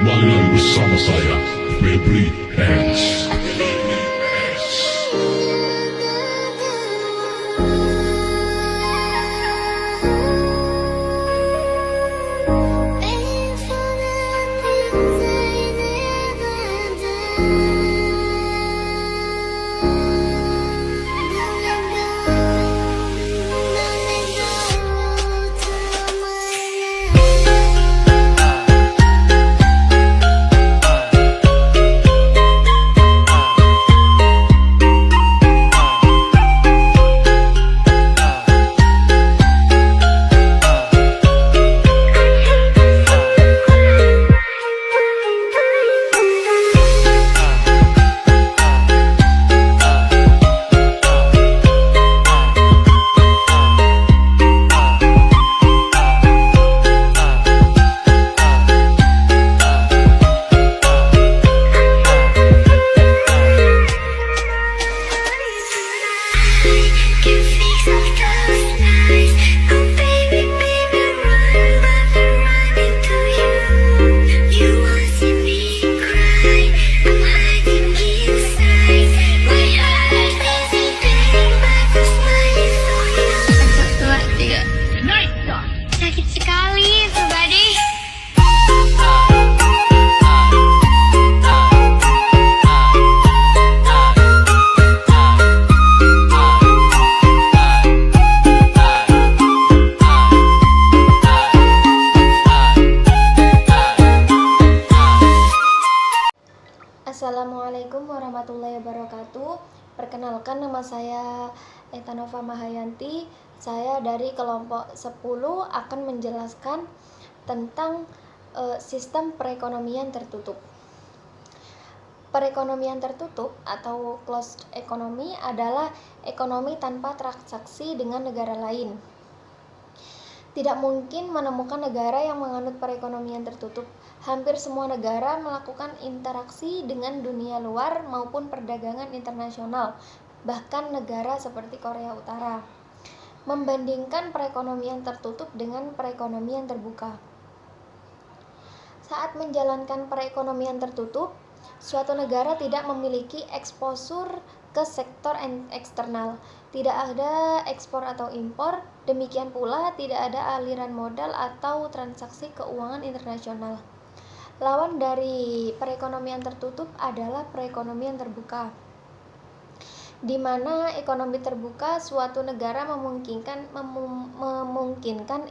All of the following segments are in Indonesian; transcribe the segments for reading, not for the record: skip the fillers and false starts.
Kembali lagi bersama saya, Febri Hands. Sakit sekali, everybody. Assalamualaikum warahmatullahi wabarakatuh. Perkenalkan, nama saya Etanova Mahayanti. Saya dari kelompok 10 akan menjelaskan tentang sistem perekonomian tertutup. Perekonomian tertutup atau closed economy adalah ekonomi tanpa transaksi dengan negara lain. Tidak mungkin menemukan negara yang menganut perekonomian tertutup. Hampir semua negara melakukan interaksi dengan dunia luar maupun perdagangan internasional, bahkan negara seperti Korea Utara. Membandingkan perekonomian tertutup dengan perekonomian terbuka. Saat menjalankan perekonomian tertutup, suatu negara tidak memiliki eksposur ke sektor eksternal, tidak ada ekspor atau impor, demikian pula tidak ada aliran modal atau transaksi keuangan internasional. Lawan dari perekonomian tertutup adalah perekonomian terbuka, di mana ekonomi terbuka suatu negara memungkinkan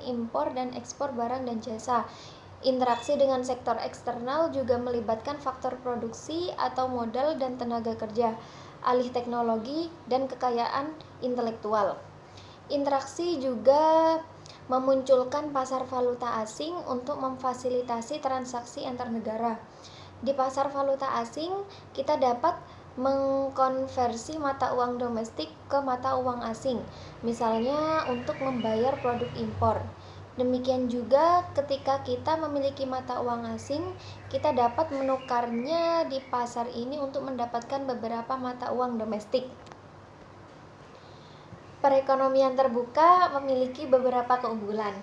impor dan ekspor barang dan jasa. Interaksi dengan sektor eksternal juga melibatkan faktor produksi atau modal dan tenaga kerja, alih teknologi, dan kekayaan intelektual. Interaksi juga memunculkan pasar valuta asing untuk memfasilitasi transaksi antar negara. Di pasar valuta asing, kita dapat mengkonversi mata uang domestik ke mata uang asing, misalnya untuk membayar produk impor. Demikian juga ketika kita memiliki mata uang asing, kita dapat menukarnya di pasar ini untuk mendapatkan beberapa mata uang domestik. Perekonomian terbuka memiliki beberapa keunggulan.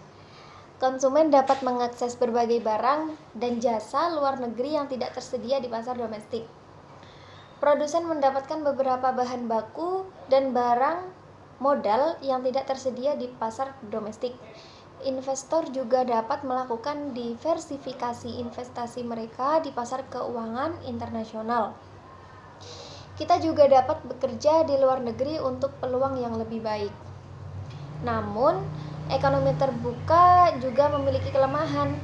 Konsumen dapat mengakses berbagai barang dan jasa luar negeri yang tidak tersedia di pasar domestik. Produsen mendapatkan beberapa bahan baku dan barang modal yang tidak tersedia di pasar domestik. Investor juga dapat melakukan diversifikasi investasi mereka di pasar keuangan internasional. Kita juga dapat bekerja di luar negeri untuk peluang yang lebih baik. Namun, ekonomi terbuka juga memiliki kelemahan.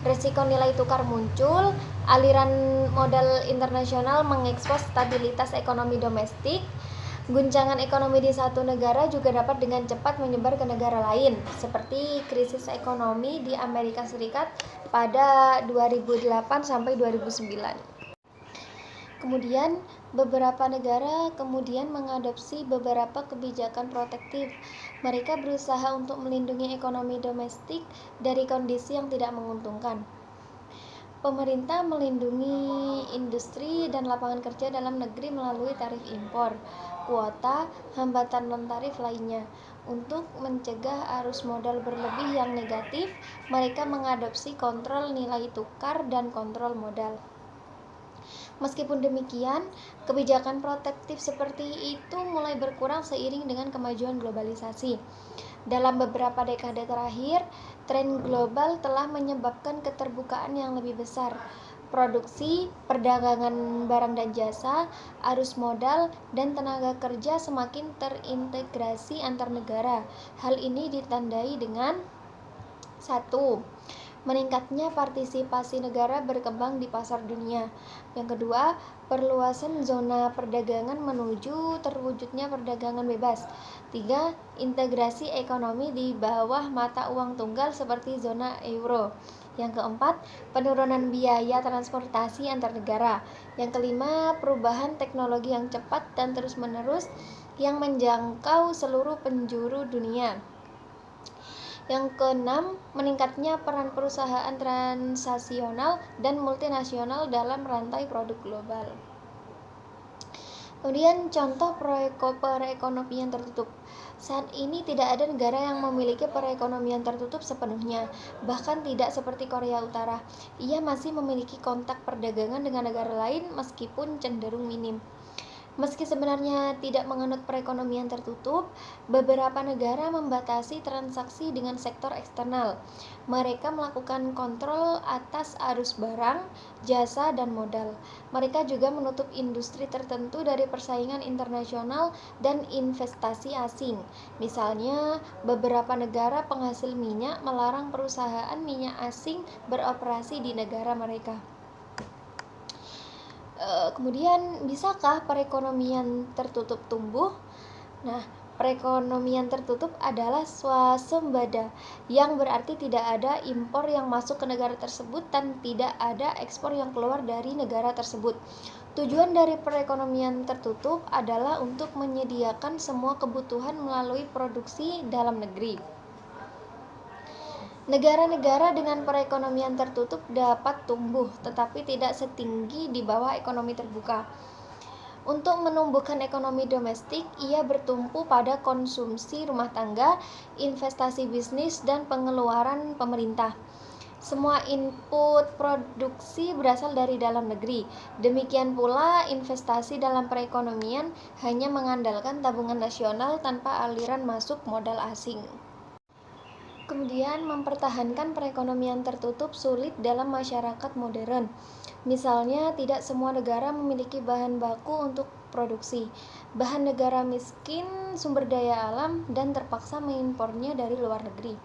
Risiko nilai tukar muncul, aliran modal internasional mengekspos stabilitas ekonomi domestik. Guncangan ekonomi di satu negara juga dapat dengan cepat menyebar ke negara lain, seperti krisis ekonomi di Amerika Serikat pada 2008 sampai 2009. Kemudian, beberapa negara kemudian mengadopsi beberapa kebijakan protektif. Mereka berusaha untuk melindungi ekonomi domestik dari kondisi yang tidak menguntungkan. Pemerintah melindungi industri dan lapangan kerja dalam negeri melalui tarif impor, kuota, hambatan non-tarif lainnya. Untuk mencegah arus modal berlebih yang negatif, mereka mengadopsi kontrol nilai tukar dan kontrol modal. Meskipun demikian, kebijakan protektif seperti itu mulai berkurang seiring dengan kemajuan globalisasi. Dalam beberapa dekade terakhir, tren global telah menyebabkan keterbukaan yang lebih besar. Produksi, perdagangan barang dan jasa, arus modal, dan tenaga kerja semakin terintegrasi antar negara. Hal ini ditandai dengan 1. Meningkatnya partisipasi negara berkembang di pasar dunia. Yang kedua, perluasan zona perdagangan menuju terwujudnya perdagangan bebas. 3. Integrasi ekonomi di bawah mata uang tunggal seperti zona euro. Yang keempat, penurunan biaya transportasi antar negara. Yang kelima, perubahan teknologi yang cepat dan terus-menerus yang menjangkau seluruh penjuru dunia. Yang keenam, meningkatnya peran perusahaan transnasional dan multinasional dalam rantai produk global. Kemudian contoh perekonomian tertutup. Saat ini tidak ada negara yang memiliki perekonomian tertutup sepenuhnya, bahkan tidak seperti Korea Utara. Ia masih memiliki kontak perdagangan dengan negara lain meskipun cenderung minim. Meski sebenarnya tidak menganut perekonomian tertutup, beberapa negara membatasi transaksi dengan sektor eksternal. Mereka melakukan kontrol atas arus barang, jasa, dan modal. Mereka juga menutup industri tertentu dari persaingan internasional dan investasi asing. Misalnya, beberapa negara penghasil minyak melarang perusahaan minyak asing beroperasi di negara mereka. Kemudian, bisakah perekonomian tertutup tumbuh? Nah, perekonomian tertutup adalah swasembada, yang berarti tidak ada impor yang masuk ke negara tersebut dan tidak ada ekspor yang keluar dari negara tersebut. Tujuan dari perekonomian tertutup adalah untuk menyediakan semua kebutuhan melalui produksi dalam negeri. Negara-negara dengan perekonomian tertutup dapat tumbuh, tetapi tidak setinggi di bawah ekonomi terbuka. Untuk menumbuhkan ekonomi domestik, ia bertumpu pada konsumsi rumah tangga, investasi bisnis, dan pengeluaran pemerintah. Semua input produksi berasal dari dalam negeri. Demikian pula, investasi dalam perekonomian hanya mengandalkan tabungan nasional tanpa aliran masuk modal asing. Kemudian, mempertahankan perekonomian tertutup sulit dalam masyarakat modern. Misalnya, tidak semua negara memiliki bahan baku untuk produksi. Bahan negara miskin sumber daya alam dan terpaksa mengimpornya dari luar negeri.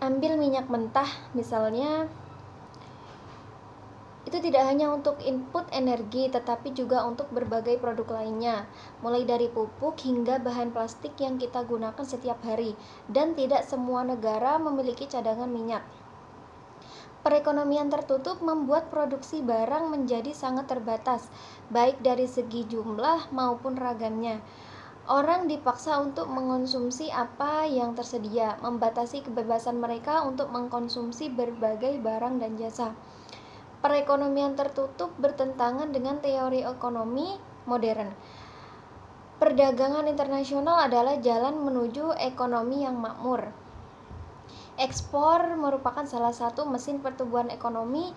Ambil minyak mentah misalnya, itu tidak hanya untuk input energi, tetapi juga untuk berbagai produk lainnya, mulai dari pupuk hingga bahan plastik yang kita gunakan setiap hari, dan tidak semua negara memiliki cadangan minyak. Perekonomian tertutup membuat produksi barang menjadi sangat terbatas, baik dari segi jumlah maupun ragamnya. Orang dipaksa untuk mengonsumsi apa yang tersedia, membatasi kebebasan mereka untuk mengkonsumsi berbagai barang dan jasa. Perekonomian tertutup bertentangan dengan teori ekonomi modern. Perdagangan internasional adalah jalan menuju ekonomi yang makmur. Ekspor merupakan salah satu mesin pertumbuhan ekonomi.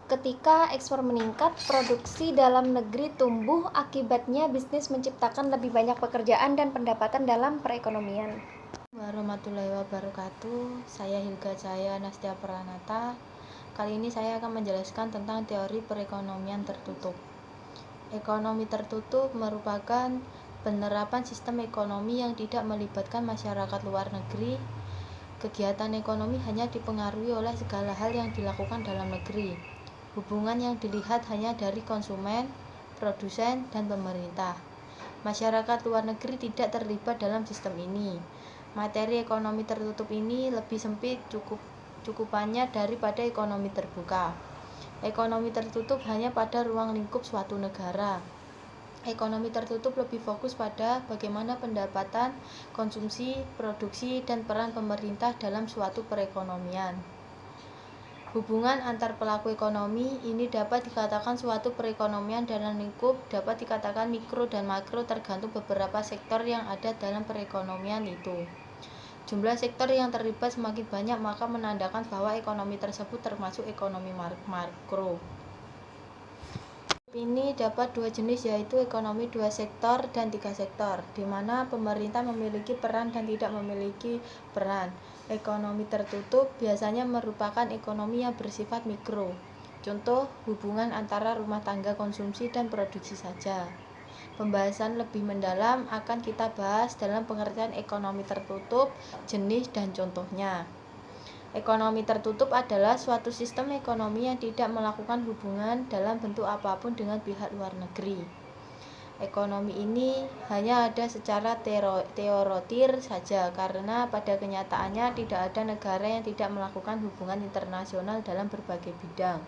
Ketika ekspor meningkat, produksi dalam negeri tumbuh, akibatnya bisnis menciptakan lebih banyak pekerjaan dan pendapatan dalam perekonomian. Warahmatullahi wabarakatuh. Saya Hilga Cahaya Nastia Pranata. Kali ini saya akan menjelaskan tentang teori perekonomian tertutup. Ekonomi tertutup merupakan penerapan sistem ekonomi yang tidak melibatkan masyarakat luar negeri. Kegiatan ekonomi hanya dipengaruhi oleh segala hal yang dilakukan dalam negeri. Hubungan yang dilihat hanya dari konsumen, produsen, dan pemerintah. Masyarakat luar negeri tidak terlibat dalam sistem ini. Materi ekonomi tertutup ini lebih sempit cukupannya daripada ekonomi terbuka. Ekonomi tertutup hanya pada ruang lingkup suatu negara. Ekonomi tertutup lebih fokus pada bagaimana pendapatan, konsumsi, produksi, dan peran pemerintah dalam suatu perekonomian. Hubungan antar pelaku ekonomi ini dapat dikatakan suatu perekonomian dalam lingkup, dapat dikatakan mikro dan makro tergantung beberapa sektor yang ada dalam perekonomian itu. Jumlah sektor yang terlibat semakin banyak maka menandakan bahwa ekonomi tersebut termasuk ekonomi makro. Ini dapat dua jenis yaitu ekonomi dua sektor dan tiga sektor, di mana pemerintah memiliki peran dan tidak memiliki peran. Ekonomi tertutup biasanya merupakan ekonomi yang bersifat mikro. Contoh, hubungan antara rumah tangga konsumsi dan produksi saja. Pembahasan lebih mendalam akan kita bahas dalam pengertian ekonomi tertutup, jenis dan contohnya. Ekonomi tertutup adalah suatu sistem ekonomi yang tidak melakukan hubungan dalam bentuk apapun dengan pihak luar negeri. Ekonomi ini hanya ada secara teoritir saja karena pada kenyataannya tidak ada negara yang tidak melakukan hubungan internasional dalam berbagai bidang.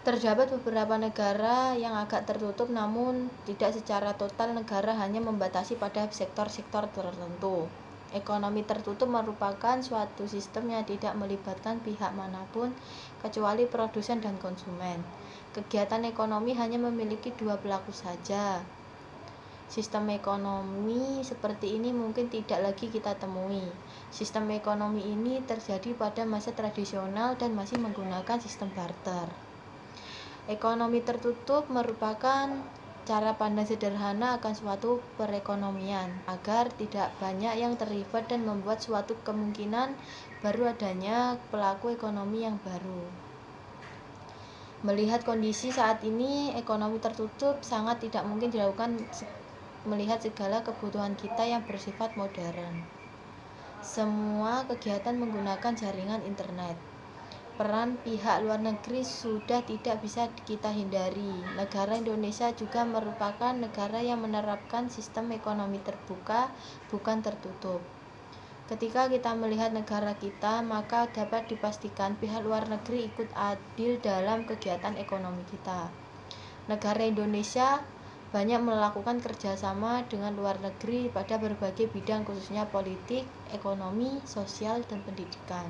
Terdapat beberapa negara yang agak tertutup namun tidak secara total, negara hanya membatasi pada sektor-sektor tertentu. Ekonomi tertutup merupakan suatu sistem yang tidak melibatkan pihak manapun kecuali produsen dan konsumen. Kegiatan ekonomi hanya memiliki dua pelaku saja. Sistem ekonomi seperti ini mungkin tidak lagi kita temui. Sistem ekonomi ini terjadi pada masa tradisional dan masih menggunakan sistem barter. Ekonomi tertutup merupakan cara pandang sederhana akan suatu perekonomian agar tidak banyak yang terlibat dan membuat suatu kemungkinan baru adanya pelaku ekonomi yang baru. Melihat kondisi saat ini, ekonomi tertutup sangat tidak mungkin dilakukan melihat segala kebutuhan kita yang bersifat modern. Semua kegiatan menggunakan jaringan internet. Peran pihak luar negeri sudah tidak bisa kita hindari. Negara Indonesia juga merupakan negara yang menerapkan sistem ekonomi terbuka, bukan tertutup. Ketika kita melihat negara kita, maka dapat dipastikan pihak luar negeri ikut adil dalam kegiatan ekonomi kita. Negara Indonesia banyak melakukan kerjasama dengan luar negeri pada berbagai bidang khususnya politik, ekonomi, sosial, dan pendidikan.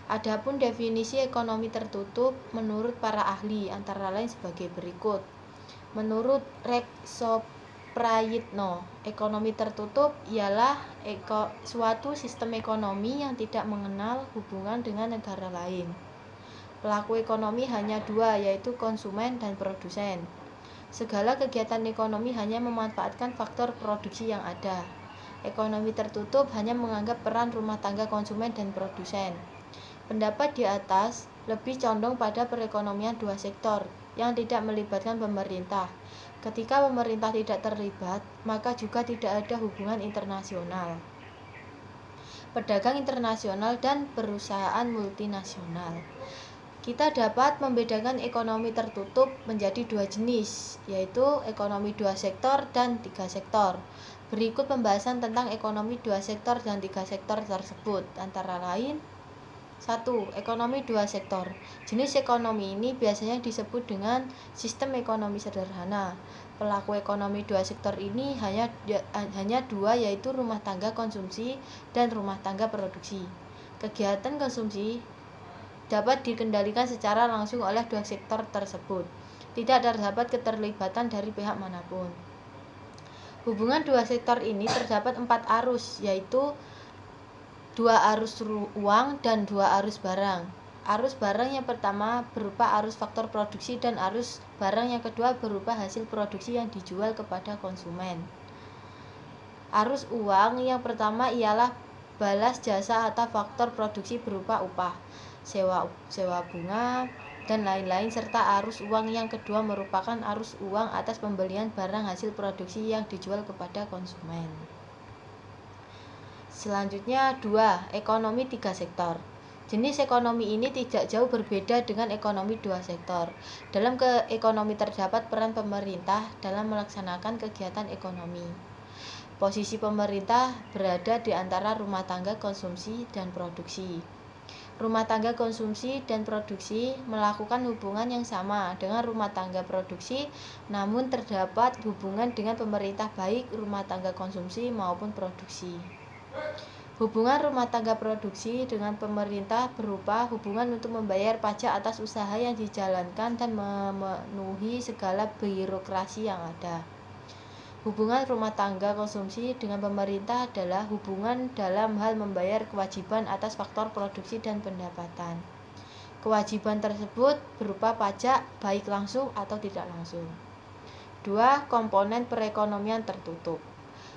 Adapun definisi ekonomi tertutup menurut para ahli antara lain sebagai berikut. Menurut Rekso Prayitno, ekonomi tertutup ialah suatu sistem ekonomi yang tidak mengenal hubungan dengan negara lain. Pelaku ekonomi hanya dua, yaitu konsumen dan produsen. Segala kegiatan ekonomi hanya memanfaatkan faktor produksi yang ada. Ekonomi tertutup hanya menganggap peran rumah tangga konsumen dan produsen. Pendapat di atas lebih condong pada perekonomian dua sektor yang tidak melibatkan pemerintah. Ketika pemerintah tidak terlibat, maka juga tidak ada hubungan internasional, pedagang internasional, dan perusahaan multinasional. Kita dapat membedakan ekonomi tertutup menjadi dua jenis, yaitu ekonomi dua sektor dan tiga sektor. Berikut pembahasan tentang ekonomi dua sektor dan tiga sektor tersebut, antara lain: 1. Ekonomi dua sektor. Jenis ekonomi ini biasanya disebut dengan sistem ekonomi sederhana. Pelaku ekonomi dua sektor ini hanya dua, yaitu rumah tangga konsumsi dan rumah tangga produksi. Kegiatan konsumsi dapat dikendalikan secara langsung oleh dua sektor tersebut. Tidak terdapat keterlibatan dari pihak manapun. Hubungan dua sektor ini terdapat 4 arus, yaitu 2 arus uang dan 2 arus barang. Arus barang yang pertama berupa arus faktor produksi dan arus barang yang kedua berupa hasil produksi yang dijual kepada konsumen. Arus uang yang pertama ialah balas jasa atau faktor produksi berupa upah, sewa bunga, dan lain-lain, serta arus uang yang kedua merupakan arus uang atas pembelian barang hasil produksi yang dijual kepada konsumen. Selanjutnya 2. Ekonomi tiga sektor. Jenis ekonomi ini tidak jauh berbeda dengan ekonomi dua sektor. Dalam ekonomi terdapat peran pemerintah dalam melaksanakan kegiatan ekonomi. Posisi pemerintah berada di antara rumah tangga konsumsi dan produksi. Rumah tangga konsumsi dan produksi melakukan hubungan yang sama dengan rumah tangga produksi, namun terdapat hubungan dengan pemerintah baik rumah tangga konsumsi maupun produksi. Hubungan rumah tangga produksi dengan pemerintah berupa hubungan untuk membayar pajak atas usaha yang dijalankan dan memenuhi segala birokrasi yang ada. Hubungan rumah tangga konsumsi dengan pemerintah adalah hubungan dalam hal membayar kewajiban atas faktor produksi dan pendapatan. Kewajiban tersebut berupa pajak baik langsung atau tidak langsung. 2. Komponen perekonomian tertutup.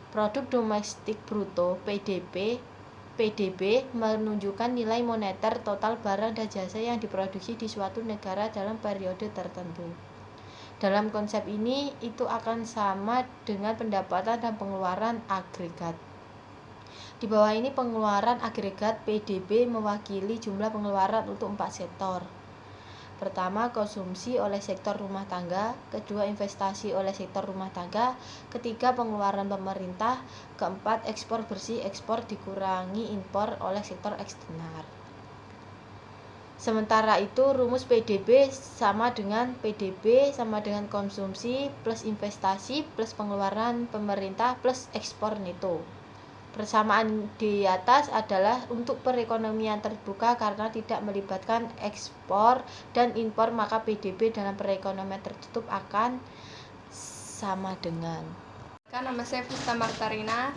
Produk domestik bruto PDB menunjukkan nilai moneter total barang dan jasa yang diproduksi di suatu negara dalam periode tertentu. Dalam konsep ini, itu akan sama dengan pendapatan dan pengeluaran agregat. Di bawah ini pengeluaran agregat PDB mewakili jumlah pengeluaran untuk 4 sektor. Pertama, konsumsi oleh sektor rumah tangga. Kedua, investasi oleh sektor rumah tangga. Ketiga, pengeluaran pemerintah. Keempat, ekspor bersih. Ekspor dikurangi impor oleh sektor eksternal. Sementara itu, rumus PDB sama dengan konsumsi plus investasi plus pengeluaran pemerintah plus ekspor neto. Persamaan di atas adalah untuk perekonomian terbuka karena tidak melibatkan ekspor dan impor, maka PDB dalam perekonomian tertutup akan sama dengan. Nama saya Fusta Martarina.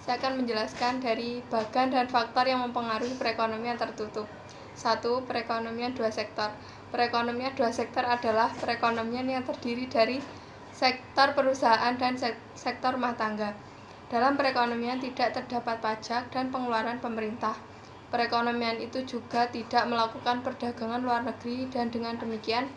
Saya akan menjelaskan dari bagan dan faktor yang mempengaruhi perekonomian tertutup. 1. Perekonomian dua sektor. Perekonomian dua sektor adalah perekonomian yang terdiri dari sektor perusahaan dan sektor rumah tangga. Dalam perekonomian tidak terdapat pajak dan pengeluaran pemerintah. Perekonomian itu juga tidak melakukan perdagangan luar negeri dan dengan demikian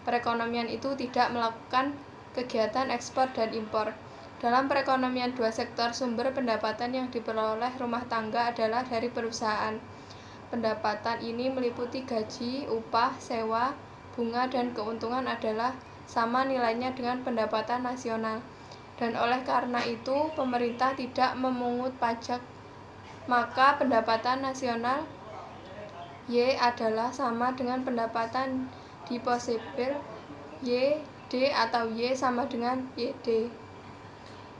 perekonomian itu tidak melakukan kegiatan ekspor dan impor. Dalam perekonomian dua sektor, sumber pendapatan yang diperoleh rumah tangga adalah dari perusahaan. Pendapatan ini meliputi gaji, upah, sewa, bunga, dan keuntungan adalah sama nilainya dengan pendapatan nasional. Dan oleh karena itu, pemerintah tidak memungut pajak, maka pendapatan nasional Y adalah sama dengan pendapatan disposable YD atau Y sama dengan YD.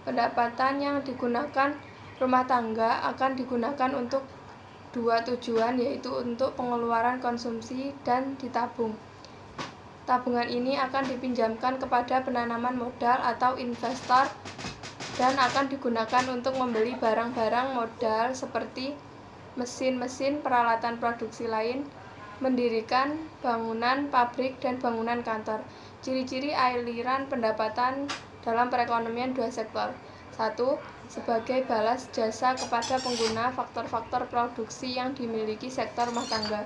Pendapatan yang digunakan rumah tangga akan digunakan untuk dua tujuan, yaitu untuk pengeluaran konsumsi dan ditabung. Tabungan ini akan dipinjamkan kepada penanaman modal atau investor dan akan digunakan untuk membeli barang-barang modal seperti mesin-mesin, peralatan produksi lain, mendirikan bangunan pabrik dan bangunan kantor. Ciri-ciri aliran pendapatan dalam perekonomian dua sektor. 1. Sebagai balas jasa kepada pengguna faktor-faktor produksi yang dimiliki sektor rumah tangga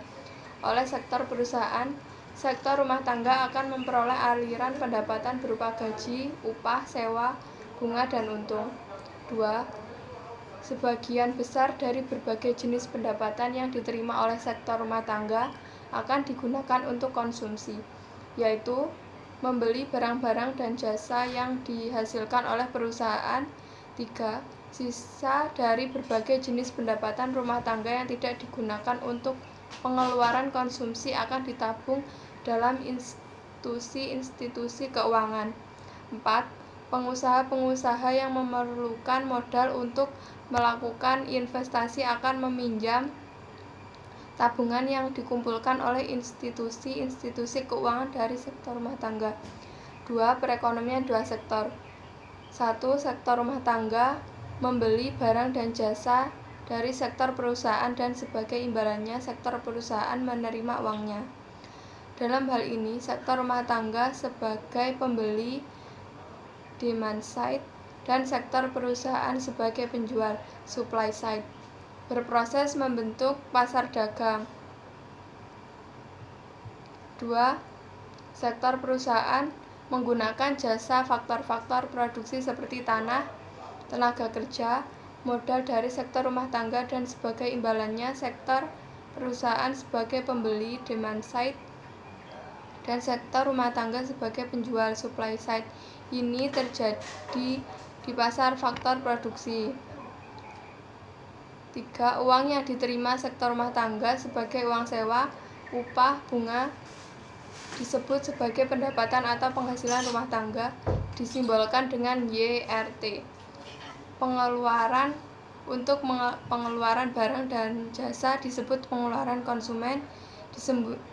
oleh sektor perusahaan. Sektor rumah tangga akan memperoleh aliran pendapatan berupa gaji, upah, sewa, bunga, dan untung. 2. Sebagian besar dari berbagai jenis pendapatan yang diterima oleh sektor rumah tangga akan digunakan untuk konsumsi, yaitu membeli barang-barang dan jasa yang dihasilkan oleh perusahaan. 3. Sisa dari berbagai jenis pendapatan rumah tangga yang tidak digunakan untuk pengeluaran konsumsi akan ditabung dalam institusi keuangan. 4. Pengusaha-pengusaha yang memerlukan modal untuk melakukan investasi akan meminjam tabungan yang dikumpulkan oleh institusi-institusi keuangan dari sektor rumah tangga. 2. Perekonomian dua sektor. 1. Sektor rumah tangga membeli barang dan jasa dari sektor perusahaan dan sebagai imbalannya sektor perusahaan menerima uangnya. Dalam hal ini, sektor rumah tangga sebagai pembeli demand side dan sektor perusahaan sebagai penjual supply side berproses membentuk pasar dagang. 2. Sektor perusahaan menggunakan jasa faktor-faktor produksi seperti tanah, tenaga kerja, modal dari sektor rumah tangga dan sebagai imbalannya sektor perusahaan sebagai pembeli demand side dan sektor rumah tangga sebagai penjual supply side. Ini terjadi di pasar faktor produksi. 3. Uang yang diterima sektor rumah tangga sebagai uang sewa, upah, bunga disebut sebagai pendapatan atau penghasilan rumah tangga, disimbolkan dengan YRT. Pengeluaran untuk pengeluaran barang dan jasa disebut pengeluaran konsumen,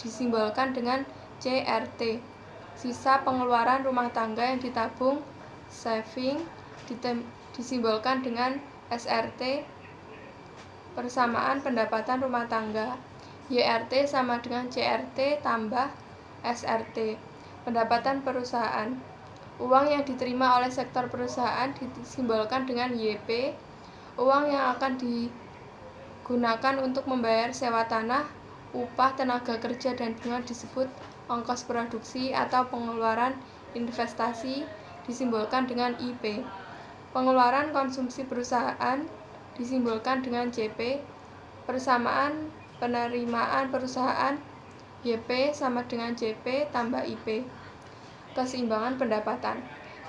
disimbolkan dengan CRT. Sisa pengeluaran rumah tangga yang ditabung, saving, disimbolkan dengan SRT. Persamaan pendapatan rumah tangga, YRT sama dengan CRT tambah SRT. Pendapatan perusahaan, uang yang diterima oleh sektor perusahaan disimbolkan dengan YP. Uang yang akan digunakan untuk membayar sewa tanah, upah tenaga kerja dan bunga disebut ongkos produksi atau pengeluaran investasi disimbolkan dengan IP. Pengeluaran konsumsi perusahaan disimbolkan dengan CP. Persamaan penerimaan perusahaan, YP sama dengan CP tambah IP. Keseimbangan pendapatan.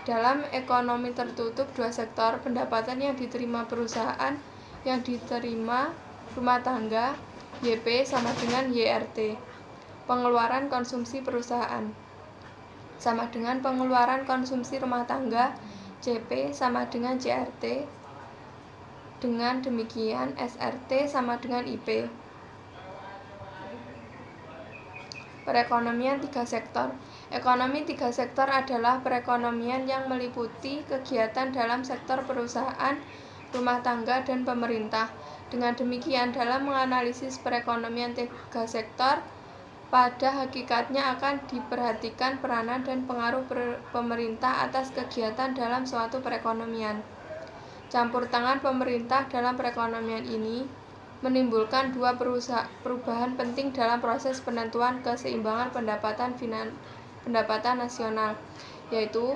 Dalam ekonomi tertutup, dua sektor pendapatan yang diterima perusahaan, yang diterima rumah tangga, YP sama dengan YRT. Pengeluaran konsumsi perusahaan sama dengan pengeluaran konsumsi rumah tangga, CP sama dengan CRT. Dengan demikian, SRT sama dengan IP. Perekonomian tiga sektor. Ekonomi tiga sektor adalah perekonomian yang meliputi kegiatan dalam sektor perusahaan, rumah tangga, dan pemerintah. Dengan demikian, dalam menganalisis perekonomian tiga sektor, pada hakikatnya akan diperhatikan peranan dan pengaruh pemerintah atas kegiatan dalam suatu perekonomian. Campur tangan pemerintah dalam perekonomian ini menimbulkan dua perubahan penting dalam proses penentuan keseimbangan pendapatan nasional, yaitu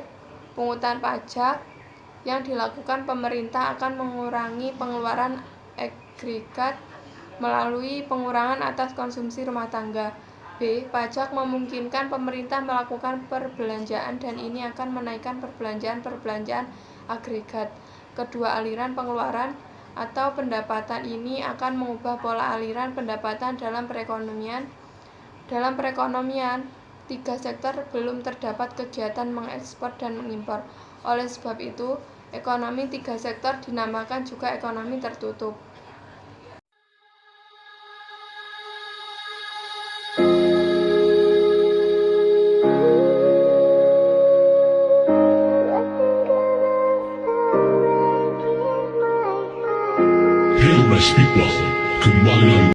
pungutan pajak yang dilakukan pemerintah akan mengurangi pengeluaran agregat melalui pengurangan atas konsumsi rumah tangga. B. Pajak memungkinkan pemerintah melakukan perbelanjaan dan ini akan menaikkan perbelanjaan agregat. Kedua aliran pengeluaran atau pendapatan ini akan mengubah pola aliran pendapatan dalam perekonomian. Dalam perekonomian, tiga sektor belum terdapat kegiatan mengekspor dan mengimpor. Oleh sebab itu, ekonomi tiga sektor dinamakan juga ekonomi tertutup. Hail nice people, kembali lagi